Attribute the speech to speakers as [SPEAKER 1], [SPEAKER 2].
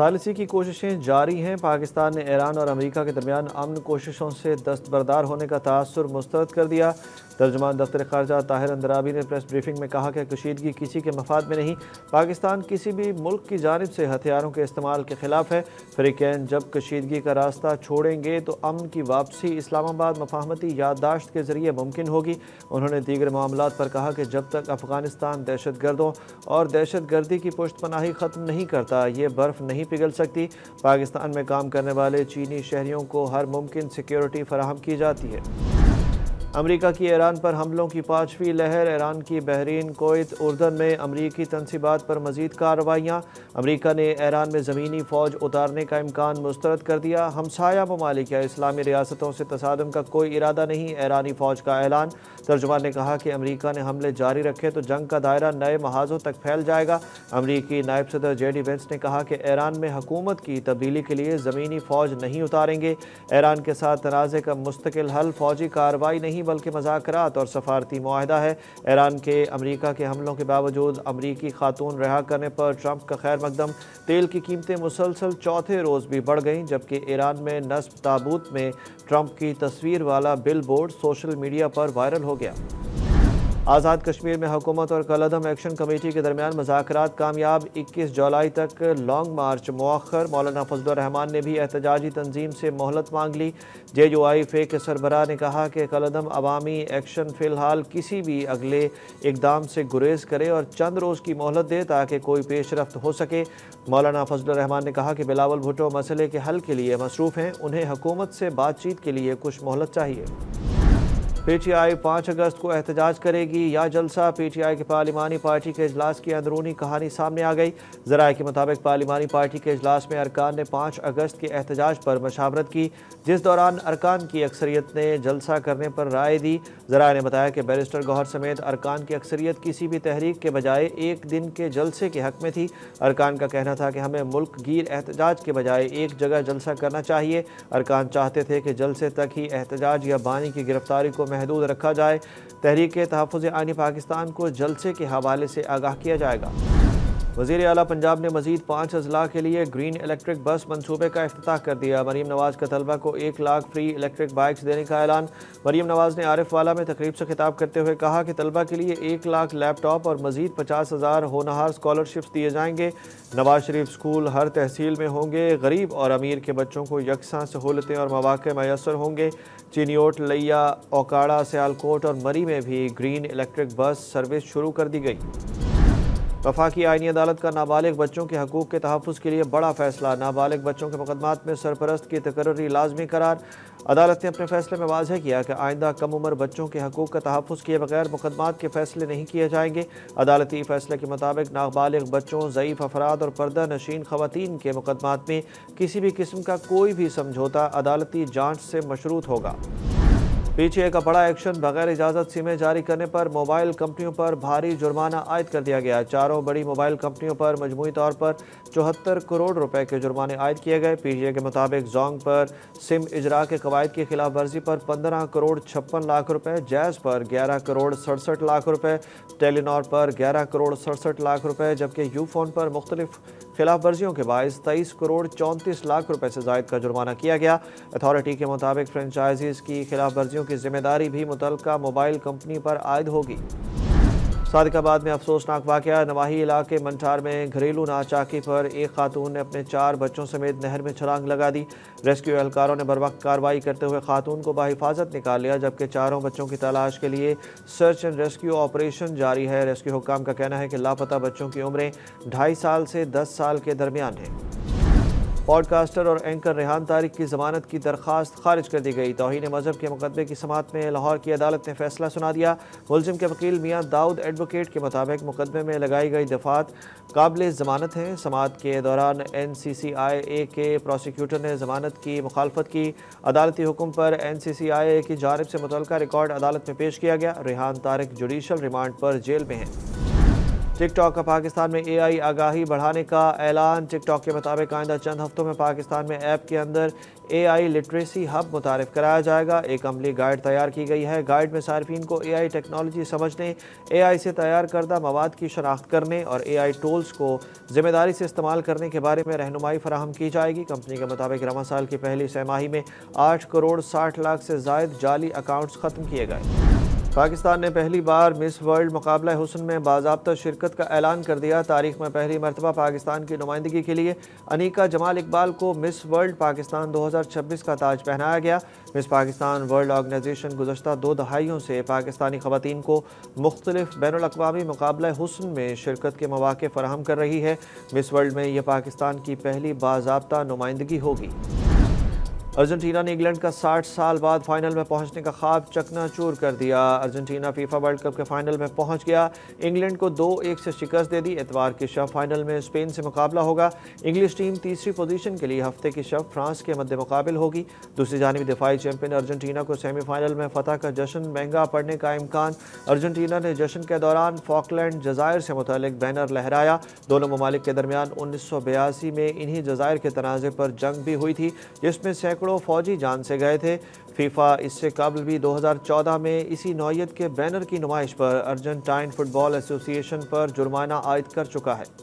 [SPEAKER 1] ثالثی کی کوششیں جاری ہیں۔ پاکستان نے ایران اور امریکہ کے درمیان امن کوششوں سے دستبردار ہونے کا تاثر مسترد کر دیا۔ ترجمان دفتر خارجہ طاہر اندرابی نے پریس بریفنگ میں کہا کہ کشیدگی کسی کے مفاد میں نہیں، پاکستان کسی بھی ملک کی جانب سے ہتھیاروں کے استعمال کے خلاف ہے۔ فریقین جب کشیدگی کا راستہ چھوڑیں گے تو امن کی واپسی اسلام آباد مفاہمتی یادداشت کے ذریعے ممکن ہوگی۔ انہوں نے دیگر معاملات پر کہا کہ جب تک افغانستان دہشت گردوں اور دہشت گردی کی پشت پناہی ختم نہیں کرتا، یہ برف نہیں پگھل سکتی۔ پاکستان میں کام کرنے والے چینی شہریوں کو ہر ممکن سیکیورٹی فراہم کی جاتی ہے۔ امریکہ کی ایران پر حملوں کی پانچویں لہر۔ ایران کی بحرین، کویت، اردن میں امریکی تنصیبات پر مزید کارروائیاں۔ امریکہ نے ایران میں زمینی فوج اتارنے کا امکان مسترد کر دیا۔ ہمسایہ ممالک یا اسلامی ریاستوں سے تصادم کا کوئی ارادہ نہیں، ایرانی فوج کا اعلان۔ ترجمان نے کہا کہ امریکہ نے حملے جاری رکھے تو جنگ کا دائرہ نئے محاذوں تک پھیل جائے گا۔ امریکی نائب صدر جے ڈی وینس نے کہا کہ ایران میں حکومت کی تبدیلی کے لیے زمینی فوج نہیں اتاریں گے۔ ایران کے ساتھ تنازع کا مستقل حل فوجی کارروائی نہیں بلکہ مذاکرات اور سفارتی معاہدہ ہے۔ ایران کے امریکہ کے حملوں کے باوجود امریکی خاتون رہا کرنے پر ٹرمپ کا خیر مقدم۔ تیل کی قیمتیں مسلسل چوتھے روز بھی بڑھ گئیں، جبکہ ایران میں نصب تابوت میں ٹرمپ کی تصویر والا بل بورڈ سوشل میڈیا پر وائرل ہو گیا۔ آزاد کشمیر میں حکومت اور کالعدم ایکشن کمیٹی کے درمیان مذاکرات کامیاب، 21 جولائی تک لانگ مارچ مؤخر۔ مولانا فضل الرحمان نے بھی احتجاجی تنظیم سے مہلت مانگ لی۔ جے یو آئی فے کے سربراہ نے کہا کہ کالعدم عوامی ایکشن فی الحال کسی بھی اگلے اقدام سے گریز کرے اور چند روز کی مہلت دے تاکہ کوئی پیش رفت ہو سکے۔ مولانا فضل الرحمان نے کہا کہ بلاول بھٹو مسئلے کے حل کے لیے مصروف ہیں، انہیں حکومت سے بات چیت کے لیے کچھ مہلت چاہیے۔ پی ٹی آئی 5 اگست کو احتجاج کرے گی یا جلسہ؟ پی ٹی آئی کے پارلیمانی پارٹی کے اجلاس کی اندرونی کہانی سامنے آ گئی۔ ذرائع کے مطابق پارلیمانی پارٹی کے اجلاس میں ارکان نے 5 اگست کے احتجاج پر مشاورت کی، جس دوران ارکان کی اکثریت نے جلسہ کرنے پر رائے دی۔ ذرائع نے بتایا کہ بیرسٹر گوہر سمیت ارکان کی اکثریت کسی بھی تحریک کے بجائے ایک دن کے جلسے کے حق میں تھی۔ ارکان کا کہنا تھا کہ ہمیں ملک گیر احتجاج کے بجائے ایک جگہ جلسہ کرنا چاہیے۔ ارکان چاہتے تھے کہ جلسے تک ہی احتجاج یا بانی کی گرفتاری کو محدود رکھا جائے۔ تحریک تحفظ آئین پاکستان کو جلسے کے حوالے سے آگاہ کیا جائے گا۔ وزیر اعلیٰ پنجاب نے مزید 5 اضلاع کے لیے گرین الیکٹرک بس منصوبے کا افتتاح کر دیا۔ مریم نواز کا طلبہ کو 1 لاکھ فری الیکٹرک بائکس دینے کا اعلان۔ مریم نواز نے عارف والا میں تقریب سے خطاب کرتے ہوئے کہا کہ طلبہ کے لیے 1 لاکھ لیپ ٹاپ اور مزید 50,000 ہونہار اسکالرشپس دیے جائیں گے۔ نواز شریف اسکول ہر تحصیل میں ہوں گے، غریب اور امیر کے بچوں کو یکساں سہولتیں اور مواقع میسر ہوں گے۔ چینیوٹ، لیا، اوکاڑہ، سیالکوٹ اور مری میں بھی گرین الیکٹرک بس سروس شروع کر دی گئی۔ وفاقی آئینی عدالت کا نابالغ بچوں کے حقوق کے تحفظ کے لیے بڑا فیصلہ۔ نابالغ بچوں کے مقدمات میں سرپرست کی تقرری لازمی قرار۔ عدالت نے اپنے فیصلے میں واضح کیا کہ آئندہ کم عمر بچوں کے حقوق کا تحفظ کیے بغیر مقدمات کے فیصلے نہیں کیے جائیں گے۔ عدالتی فیصلے کے مطابق نابالغ بچوں، ضعیف افراد اور پردہ نشین خواتین کے مقدمات میں کسی بھی قسم کا کوئی بھی سمجھوتا عدالتی جانچ سے مشروط ہوگا۔ پی ٹی آئی کا بڑا ایکشن، بغیر اجازت سمیں جاری کرنے پر موبائل کمپنیوں پر بھاری جرمانہ عائد کر دیا گیا۔ 4 بڑی موبائل کمپنیوں پر مجموعی طور پر 74 کروڑ روپے کے جرمانے عائد کیے گئے۔ پی ٹی آئی کے مطابق زونگ پر سم اجرا کے قواعد کی خلاف ورزی پر 15 کروڑ 56 لاکھ روپے، جیز پر 11 کروڑ 67 لاکھ روپے، ٹیلی نار پر 11 کروڑ 67 لاکھ روپے، جبکہ یو فون پر مختلف خلاف ورزیوں کے باعث 23 کروڑ 34 لاکھ روپے سے زائد کا جرمانہ کیا گیا۔ اتھارٹی کے مطابق فرنچائزز کی خلاف ورزیوں کی ذمہ داری بھی متعلقہ موبائل کمپنی پر عائد ہوگی۔ صادق آباد میں افسوسناک واقعہ، نواحی علاقے منٹھار میں گھریلو ناچاکی پر ایک خاتون نے اپنے 4 بچوں سمیت نہر میں چھلانگ لگا دی۔ ریسکیو اہلکاروں نے بروقت کارروائی کرتے ہوئے خاتون کو بحفاظت نکال لیا، جبکہ 4 بچوں کی تلاش کے لیے سرچ اینڈ ریسکیو آپریشن جاری ہے۔ ریسکیو حکام کا کہنا ہے کہ لاپتہ بچوں کی عمریں 2.5 سال سے 10 سال کے درمیان ہیں۔ پوڈ کاسٹر اور اینکر ریحان طارق کی ضمانت کی درخواست خارج کر دی گئی۔ توہین مذہب کے مقدمے کی سماعت میں لاہور کی عدالت نے فیصلہ سنا دیا۔ ملزم کے وکیل میاں داؤد ایڈوکیٹ کے مطابق مقدمے میں لگائی گئی دفعات قابل ضمانت ہیں۔ سماعت کے دوران این سی سی آئی اے کے پروسیکیوٹر نے ضمانت کی مخالفت کی۔ عدالتی حکم پر این سی سی آئی اے کی جانب سے متعلقہ ریکارڈ عدالت میں پیش کیا گیا۔ ریحان طارق جوڈیشل ریمانڈ پر جیل میں ہیں۔ ٹک ٹاک کا پاکستان میں AI آگاہی بڑھانے کا اعلان۔ ٹک ٹاک کے مطابق آئندہ چند ہفتوں میں پاکستان میں ایپ کے اندر AI لٹریسی ہب متعارف کرایا جائے گا۔ ایک عملی گائیڈ تیار کی گئی ہے۔ گائیڈ میں صارفین کو AI ٹیکنالوجی سمجھنے، AI سے تیار کردہ مواد کی شناخت کرنے اور AI ٹولز کو ذمہ داری سے استعمال کرنے کے بارے میں رہنمائی فراہم کی جائے گی۔ کمپنی کے مطابق رواں سال کی پہلی سہ ماہی میں 8 کروڑ 60 لاکھ سے زائد جعلی اکاؤنٹس ختم کیے گئے۔ پاکستان نے پہلی بار مس ورلڈ مقابلہ حسن میں باضابطہ شرکت کا اعلان کر دیا۔ تاریخ میں پہلی مرتبہ پاکستان کی نمائندگی کے لیے انیکا جمال اقبال کو مس ورلڈ پاکستان 2026 کا تاج پہنایا گیا۔ مس پاکستان ورلڈ آرگنائزیشن گزشتہ 2 دہائیوں سے پاکستانی خواتین کو مختلف بین الاقوامی مقابلہ حسن میں شرکت کے مواقع فراہم کر رہی ہے۔ مس ورلڈ میں یہ پاکستان کی پہلی باضابطہ نمائندگی ہوگی۔ ارجنٹینا نے انگلینڈ کا 60 سال بعد فائنل میں پہنچنے کا خواب چکنا چور کر دیا۔ ارجنٹینا فیفا ورلڈ کپ کے فائنل میں پہنچ گیا، انگلینڈ کو 2-1 سے شکست دے دی۔ اتوار کی شب فائنل میں اسپین سے مقابلہ ہوگا۔ انگلش ٹیم تیسری پوزیشن کے لیے ہفتے کی شب فرانس کے مد مقابل ہوگی۔ دوسری جانب دفاعی چیمپئن ارجنٹینا کو سیمی فائنل میں فتح کا جشن مہنگا پڑنے کا امکان۔ ارجنٹینا نے جشن کے دوران فاکلینڈ جزائر سے متعلق بینر لہرایا۔ دونوں ممالک کے درمیان 1982 میں انہی جزائر کے تنازع پر جنگ بھی ہوئی تھی، جس میں سینکڑوں فوجی جان سے گئے تھے۔ فیفا اس سے قبل بھی 2014 میں اسی نوعیت کے بینر کی نمائش پر ارجنٹائن فٹ بال ایسوسی ایشن پر جرمانہ عائد کر چکا ہے۔